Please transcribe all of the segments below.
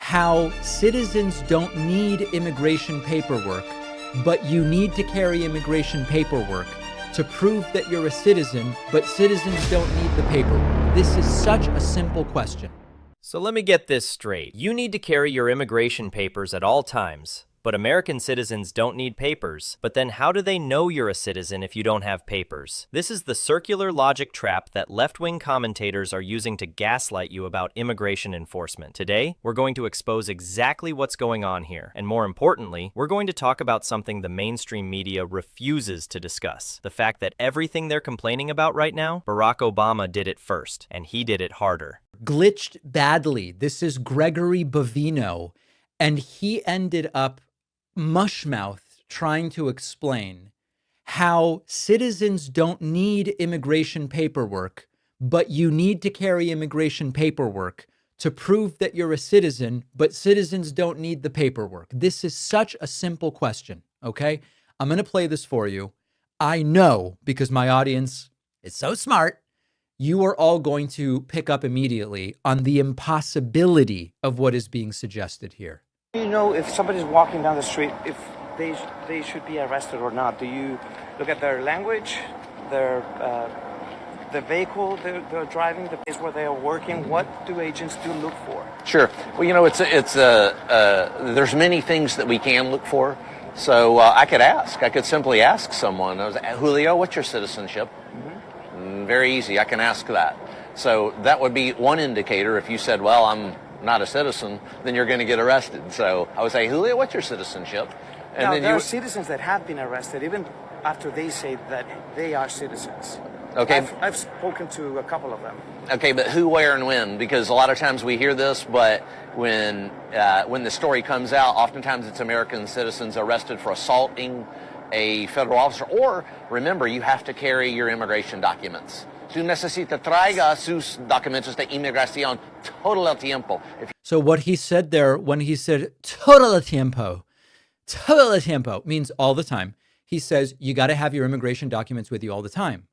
how citizens don't need immigration paperwork, but you need to carry immigration paperwork to prove that you're a citizen, but citizens don't need the paperwork. This is such a simple question. So let me get this straight. You need to carry your immigration papers at all times, but American citizens don't need papers. But then how do they know you're a citizen if you don't have papers? This is the circular logic trap that left-wing commentators are using to gaslight you about immigration enforcement. Today, we're going to expose exactly what's going on here. And more importantly, we're going to talk about something the mainstream media refuses to discuss. The fact that everything they're complaining about right now, Barack Obama did it first, and he did it harder. Glitched badly. This is Gregory Bevino, and he ended up mushmouth trying to explain how citizens don't need immigration paperwork, but you need to carry immigration paperwork to prove that you're a citizen, but citizens don't need the paperwork. This is such a simple question, okay? I'm going to play this for you. I know, because my audience is so smart, you are all going to pick up immediately on the impossibility of what is being suggested here. Do you know if somebody's walking down the street, if they should be arrested or not? Do you look at their language, their the vehicle they're driving, the place where they are working? What do agents do look for? Sure. Well, you know, there's many things that we can look for. So I could simply ask someone, Julio, what's your citizenship? Very easy. I can ask that. So that would be one indicator. If you said, well, I'm not a citizen, then you're going to get arrested. So I would say, Julio, what's your citizenship? And now, then there are citizens that have been arrested even after they say that they are citizens. Okay. I've spoken to a couple of them. Okay, but who, where, and when? Because a lot of times we hear this, but when the story comes out, oftentimes it's American citizens arrested for assaulting a federal officer. Or, remember, you have to carry your immigration documents. Tú necesita traiga sus documentos de inmigración todo el tiempo. So what he said there, when he said todo el tiempo means all the time. He says you got to have your immigration documents with you all the time.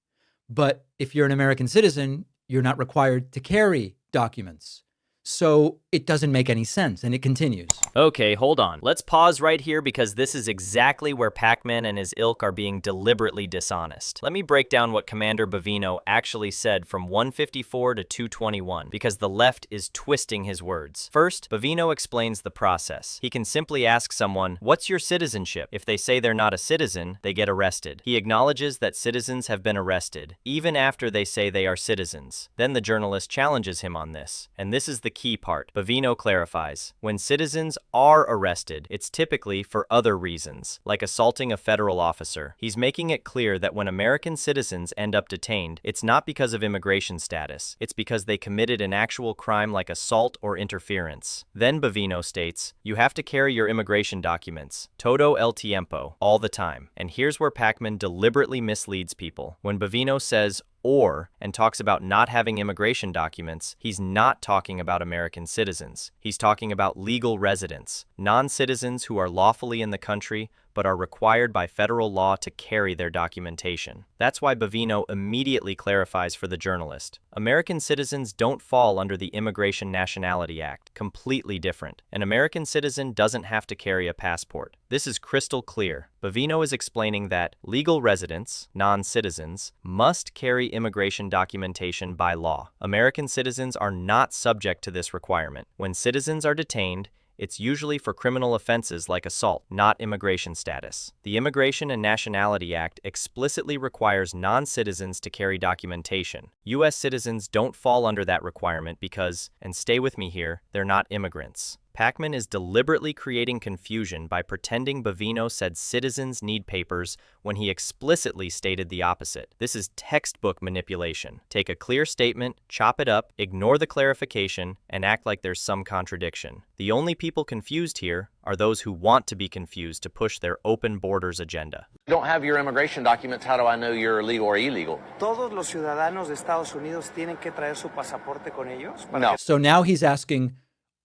But if you're an American citizen, you're not required to carry documents. So it doesn't make any sense, and it continues. Okay, hold on. Let's pause right here because this is exactly where Pakman and his ilk are being deliberately dishonest. Let me break down what Commander Bevino actually said from 154 to 221 because the left is twisting his words. First, Bevino explains the process. He can simply ask someone, what's your citizenship? If they say they're not a citizen, they get arrested. He acknowledges that citizens have been arrested, even after they say they are citizens. Then the journalist challenges him on this, and this is the key part. Bevino clarifies, when citizens are arrested, it's typically for other reasons, like assaulting a federal officer. He's making it clear that when American citizens end up detained, it's not because of immigration status. It's because they committed an actual crime like assault or interference. Then Bevino states, you have to carry your immigration documents, todo el tiempo, all the time. And here's where Pakman deliberately misleads people. When Bevino says, or, and talks about not having immigration documents, he's not talking about American citizens. He's talking about legal residents, non-citizens who are lawfully in the country but are required by federal law to carry their documentation. That's why Bevino immediately clarifies for the journalist. American citizens don't fall under the Immigration Nationality Act, completely different. An American citizen doesn't have to carry a passport. This is crystal clear. Bevino is explaining that legal residents, non-citizens, must carry immigration documentation by law. American citizens are not subject to this requirement. When citizens are detained, it's usually for criminal offenses like assault, not immigration status. The Immigration and Nationality Act explicitly requires non-citizens to carry documentation. U.S. citizens don't fall under that requirement because, and stay with me here, they're not immigrants. Pakman is deliberately creating confusion by pretending Bevino said citizens need papers when he explicitly stated the opposite. This is textbook manipulation. Take a clear statement, chop it up, ignore the clarification, and act like there's some contradiction. The only people confused here are those who want to be confused to push their open borders agenda. You don't have your immigration documents, how do I know you're legal or illegal? Todos los ciudadanos de Estados Unidos tienen que traer su pasaporte con ellos? No. So now he's asking,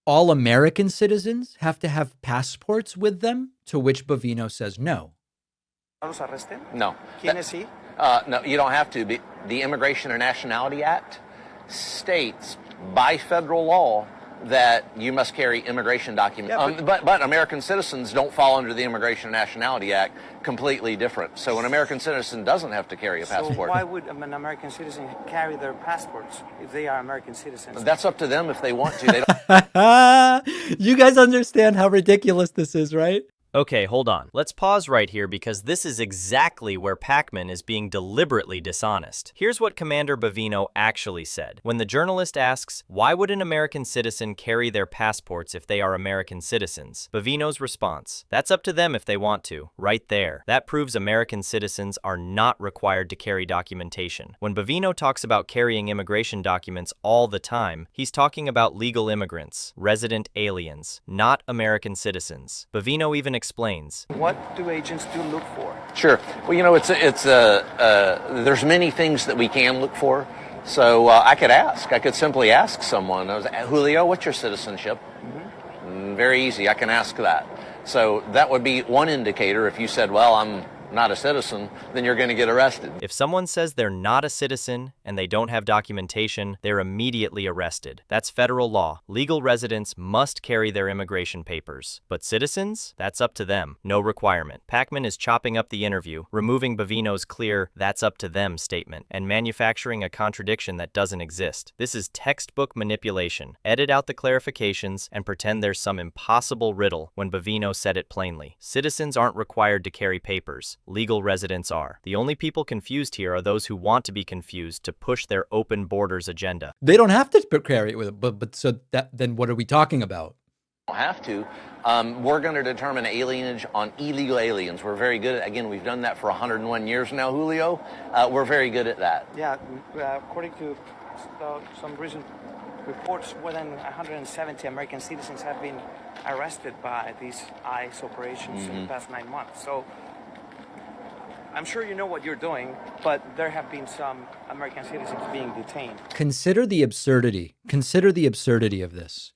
all American citizens have to have passports with them? To which Bevino says no. ¿Los arresten? No. ¿Quiénes sí? No, you don't have to. The Immigration and Nationality Act states by federal law that you must carry immigration documents. Yeah, but American citizens don't fall under the Immigration and Nationality Act, completely different. So an American citizen doesn't have to carry a passport. So why would an American citizen carry their passports if they are American citizens? That's up to them if they want to. They don't. You guys understand how ridiculous this is, right? Okay, hold on. Let's pause right here because this is exactly where Pakman is being deliberately dishonest. Here's what Commander Bevino actually said. When the journalist asks, why would an American citizen carry their passports if they are American citizens? Bevino's response, that's up to them if they want to. Right there. That proves American citizens are not required to carry documentation. When Bevino talks about carrying immigration documents all the time, he's talking about legal immigrants, resident aliens, not American citizens. Bevino even explains. What do agents do look for? Sure. Well, you know, there's many things that we can look for. So I could simply ask someone, Julio, what's your citizenship? Very easy. I can ask that. So that would be one indicator. If you said, well, I'm not a citizen, then you're going to get arrested. If someone says they're not a citizen and they don't have documentation, they're immediately arrested. That's federal law. Legal residents must carry their immigration papers. But citizens? That's up to them. No requirement. Pakman is chopping up the interview, removing Bevino's clear, that's up to them statement, and manufacturing a contradiction that doesn't exist. This is textbook manipulation. Edit out the clarifications and pretend there's some impossible riddle when Bevino said it plainly. Citizens aren't required to carry papers. Legal residents are. The only people confused here are those who want to be confused to push their open borders agenda. They don't have to carry it with them, but so then what are we talking about? Don't have to. We're going to determine alienage on illegal aliens. We're very good at, again, we've done that for 101 years now, Julio. We're very good at that. Yeah, according to some recent reports, more than 170 American citizens have been arrested by these ICE operations in the past 9 months. So I'm sure you know what you're doing, but there have been some American citizens being detained. Consider the absurdity. Consider the absurdity of this.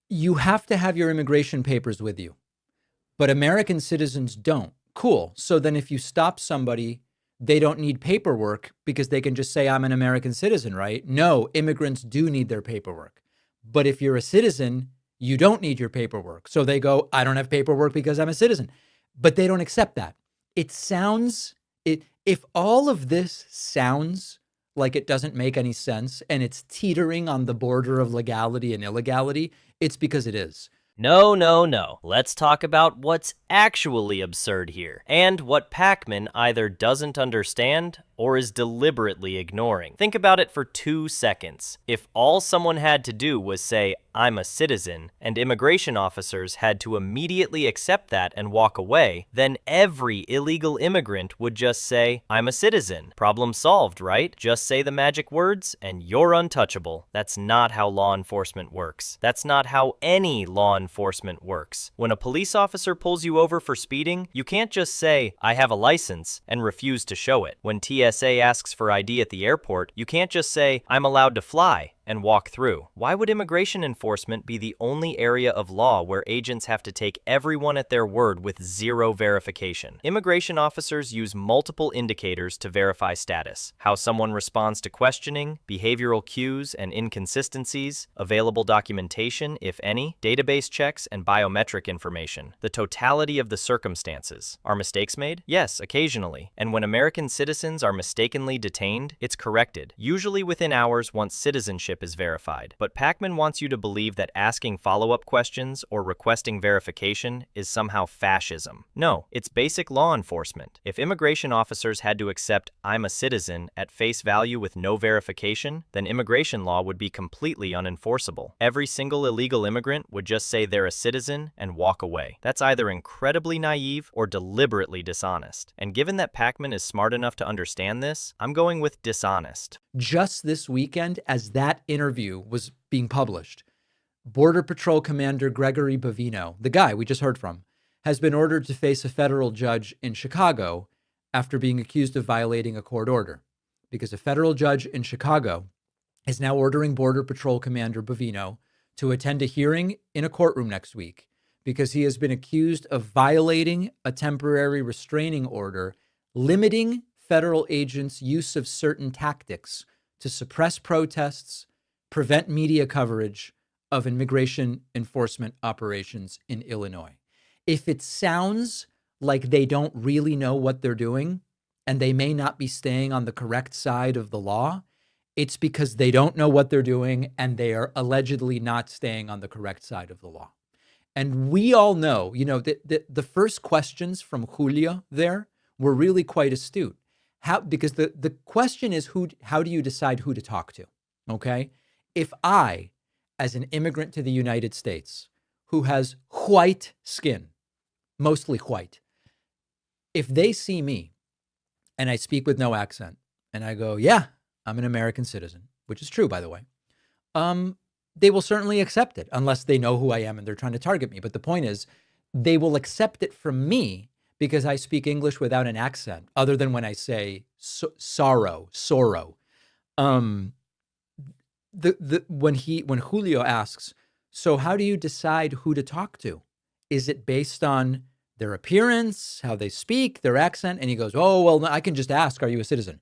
You have to have your immigration papers with you, but American citizens don't. Cool. So then if you stop somebody, they don't need paperwork because they can just say, I'm an American citizen, right? No, immigrants do need their paperwork. But if you're a citizen, you don't need your paperwork. So they go, I don't have paperwork because I'm a citizen. But they don't accept that. If all of this sounds like it doesn't make any sense and it's teetering on the border of legality and illegality, it's because it is. No, no, no. Let's talk about what's actually absurd here, and what Pakman either doesn't understand or is deliberately ignoring. Think about it for 2 seconds. If all someone had to do was say, I'm a citizen, and immigration officers had to immediately accept that and walk away, then every illegal immigrant would just say, I'm a citizen. Problem solved, right? Just say the magic words and you're untouchable. That's not how law enforcement works. That's not how any law enforcement works. When a police officer pulls you over for speeding, you can't just say, I have a license, and refuse to show it. When TSA asks for ID at the airport, you can't just say, I'm allowed to fly, and walk through. Why would immigration enforcement be the only area of law where agents have to take everyone at their word with zero verification? Immigration officers use multiple indicators to verify status: how someone responds to questioning, behavioral cues and inconsistencies, available documentation, if any, database checks, and biometric information. The totality of the circumstances. Are mistakes made? Yes, occasionally. And when American citizens are mistakenly detained, it's corrected, usually within hours once citizenship is verified. But Pakman wants you to believe that asking follow-up questions or requesting verification is somehow fascism. No, it's basic law enforcement. If immigration officers had to accept I'm a citizen at face value with no verification, then immigration law would be completely unenforceable. Every single illegal immigrant would just say they're a citizen and walk away. That's either incredibly naive or deliberately dishonest. And given that Pakman is smart enough to understand this, I'm going with dishonest. Just this weekend, as that interview was being published, Border Patrol Commander Gregory Bevino, the guy we just heard from, has been ordered to face a federal judge in Chicago after being accused of violating a court order, because a federal judge in Chicago is now ordering Border Patrol Commander Bevino to attend a hearing in a courtroom next week because he has been accused of violating a temporary restraining order limiting federal agents' use of certain tactics to suppress protests, prevent media coverage of immigration enforcement operations in Illinois. If it sounds like they don't really know what they're doing and they may not be staying on the correct side of the law, it's because they don't know what they're doing and they are allegedly not staying on the correct side of the law. And we all know, the first questions from Julio there were really quite astute. Because the question is, how do you decide who to talk to? Okay. If I, as an immigrant to the United States, who has white skin, mostly white, if they see me and I speak with no accent and I go, yeah, I'm an American citizen, which is true, by the way, they will certainly accept it unless they know who I am and they're trying to target me. But the point is, they will accept it from me because I speak English without an accent, other than when I say sorrow. When Julio asks, so how do you decide who to talk to? Is it based on their appearance, how they speak, their accent? And he goes, oh, well, no, I can just ask, are you a citizen?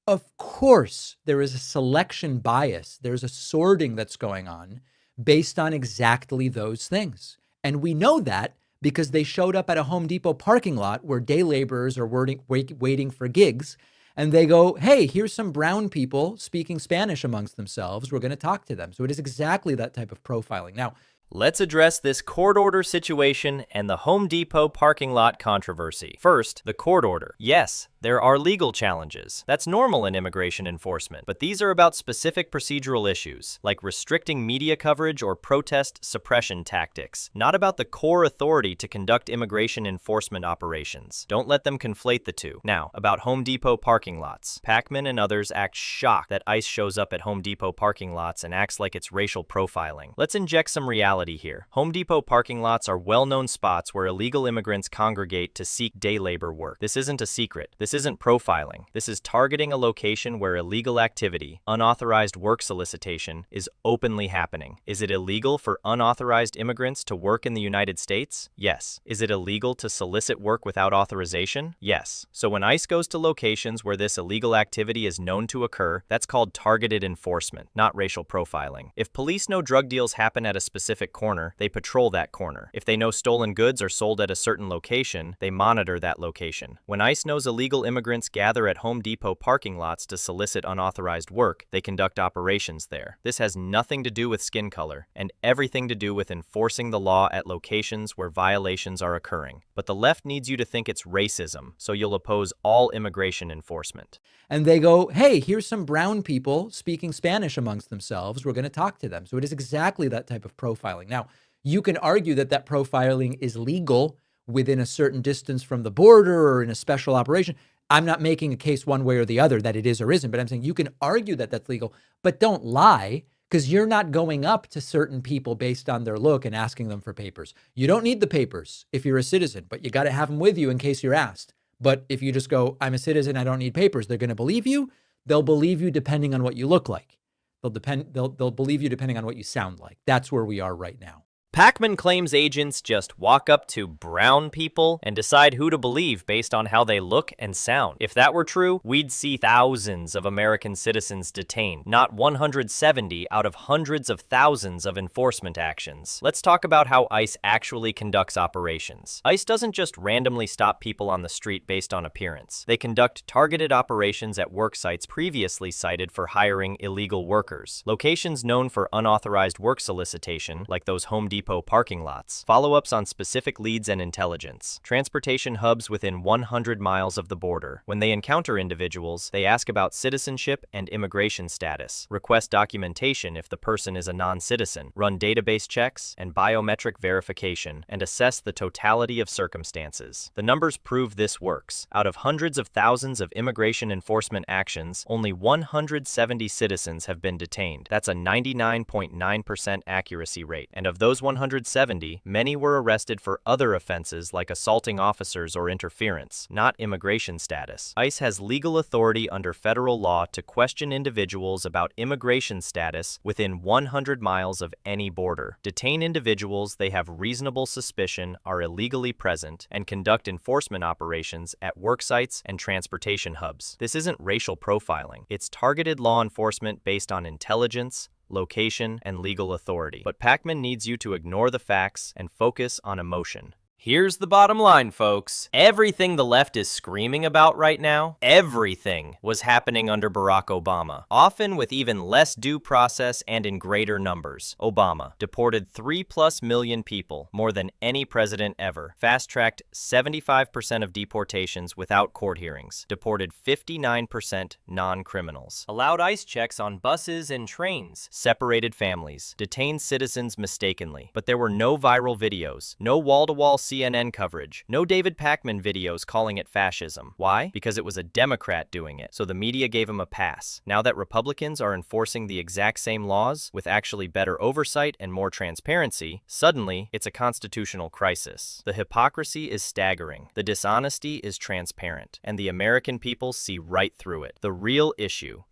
Of course, there is a selection bias. There's a sorting that's going on based on exactly those things. And we know that because they showed up at a Home Depot parking lot where day laborers are waiting for gigs. And they go, hey, here's some brown people speaking Spanish amongst themselves. We're going to talk to them. So it is exactly that type of profiling. Now, let's address this court order situation and the Home Depot parking lot controversy. First, the court order. Yes, there are legal challenges. That's normal in immigration enforcement, but these are about specific procedural issues, like restricting media coverage or protest suppression tactics, not about the core authority to conduct immigration enforcement operations. Don't let them conflate the two. Now, about Home Depot parking lots. Pakman and others act shocked that ICE shows up at Home Depot parking lots and acts like it's racial profiling. Let's inject some reality here. Home Depot parking lots are well-known spots where illegal immigrants congregate to seek day labor work. This isn't a secret. This isn't profiling. This is targeting a location where illegal activity, unauthorized work solicitation, is openly happening. Is it illegal for unauthorized immigrants to work in the United States? Yes. Is it illegal to solicit work without authorization? Yes. So when ICE goes to locations where this illegal activity is known to occur, that's called targeted enforcement, not racial profiling. If police know drug deals happen at a specific corner, they patrol that corner. If they know stolen goods are sold at a certain location, they monitor that location. When ICE knows illegal immigrants gather at Home Depot parking lots to solicit unauthorized work, they conduct operations there. This has nothing to do with skin color and everything to do with enforcing the law at locations where violations are occurring. But the left needs you to think it's racism, so you'll oppose all immigration enforcement. And they go, hey, here's some brown people speaking Spanish amongst themselves. We're going to talk to them. So it is exactly that type of profiling. Now, you can argue that that profiling is legal within a certain distance from the border or in a special operation. I'm not making a case one way or the other that it is or isn't, but I'm saying you can argue that that's legal, but don't lie, because you're not going up to certain people based on their look and asking them for papers. You don't need the papers if you're a citizen, but you got to have them with you in case you're asked. But if you just go, I'm a citizen, I don't need papers, they're going to believe you. They'll believe you depending on what you look like. They'll believe you depending on what you sound like. That's where we are right now. Pakman claims agents just walk up to brown people and decide who to believe based on how they look and sound. If that were true, we'd see thousands of American citizens detained, not 170 out of hundreds of thousands of enforcement actions. Let's talk about how ICE actually conducts operations. ICE doesn't just randomly stop people on the street based on appearance. They conduct targeted operations at work sites previously cited for hiring illegal workers. Locations known for unauthorized work solicitation, like those Home Depot parking lots, follow-ups on specific leads and intelligence, transportation hubs within 100 miles of the border. When they encounter individuals, they ask about citizenship and immigration status, request documentation if the person is a non-citizen, run database checks and biometric verification, and assess the totality of circumstances. The numbers prove this works. Out of hundreds of thousands of immigration enforcement actions, only 170 citizens have been detained. That's a 99.9% accuracy rate, and of those 170, many were arrested for other offenses like assaulting officers or interference, not immigration status. ICE has legal authority under federal law to question individuals about immigration status within 100 miles of any border, detain individuals they have reasonable suspicion are illegally present, and conduct enforcement operations at work sites and transportation hubs. This isn't racial profiling. It's targeted law enforcement based on intelligence, location, and legal authority. But Pakman needs you to ignore the facts and focus on emotion. Here's the bottom line, folks. Everything the left is screaming about right now, everything was happening under Barack Obama, often with even less due process and in greater numbers. Obama deported 3+ million people, more than any president ever, fast-tracked 75% of deportations without court hearings, deported 59% non-criminals, allowed ICE checks on buses and trains, separated families, detained citizens mistakenly. But there were no viral videos, no wall-to-wall CNN coverage, no David Pakman videos calling it fascism. Why? Because it was a Democrat doing it, so the media gave him a pass. Now that Republicans are enforcing the exact same laws, with actually better oversight and more transparency, suddenly it's a constitutional crisis. The hypocrisy is staggering, the dishonesty is transparent, and the American people see right through it. The real issue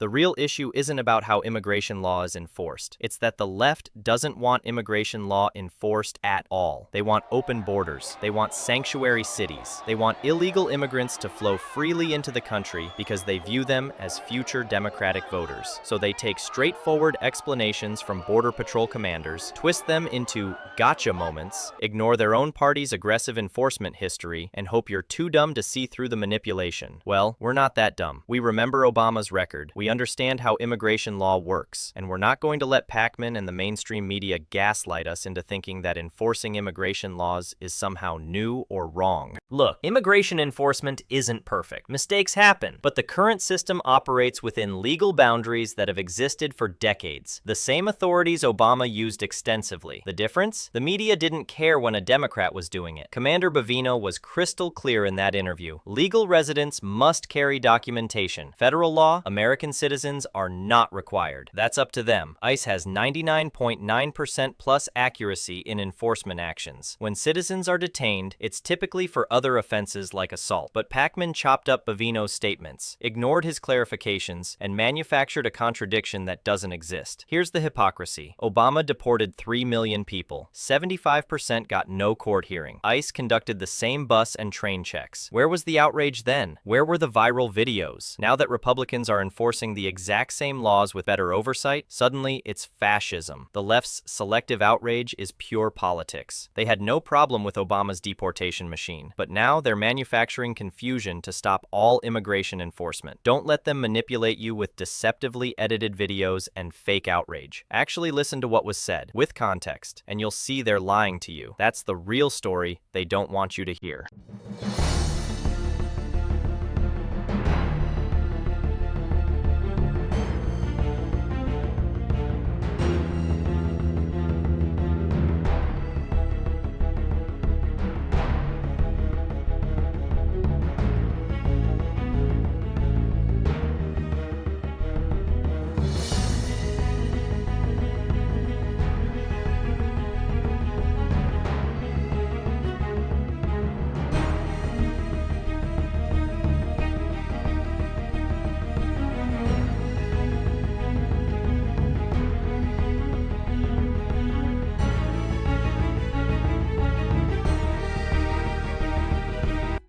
isn't about how immigration law is enforced. It's that the left doesn't want immigration law enforced at all. They want open borders. They want sanctuary cities. They want illegal immigrants to flow freely into the country because they view them as future Democratic voters. So they take straightforward explanations from Border Patrol commanders, twist them into gotcha moments, ignore their own party's aggressive enforcement history, and hope you're too dumb to see through the manipulation. Well, we're not that dumb. We remember Obama's record. We understand how immigration law works, and we're not going to let Pakman and the mainstream media gaslight us into thinking that enforcing immigration laws is somehow new or wrong. Look, immigration enforcement isn't perfect. Mistakes happen, but the current system operates within legal boundaries that have existed for decades. The same authorities Obama used extensively. The difference? The media didn't care when a Democrat was doing it. Commander Bevino was crystal clear in that interview. Legal residents must carry documentation. Federal law, American citizens are not required. That's up to them. ICE has 99.9% plus accuracy in enforcement actions. When citizens are detained, it's typically for other offenses like assault. But Pakman chopped up Bevino's statements, ignored his clarifications, and manufactured a contradiction that doesn't exist. Here's the hypocrisy. Obama deported 3 million people. 75% got no court hearing. ICE conducted the same bus and train checks. Where was the outrage then? Where were the viral videos? Now that Republicans are enforcing the exact same laws with better oversight, suddenly it's fascism. The left's selective outrage is pure politics. They had no problem with Obama's deportation machine, but now they're manufacturing confusion to stop all immigration enforcement. Don't let them manipulate you with deceptively edited videos and fake outrage. Actually listen to what was said, with context, and you'll see they're lying to you. That's the real story they don't want you to hear.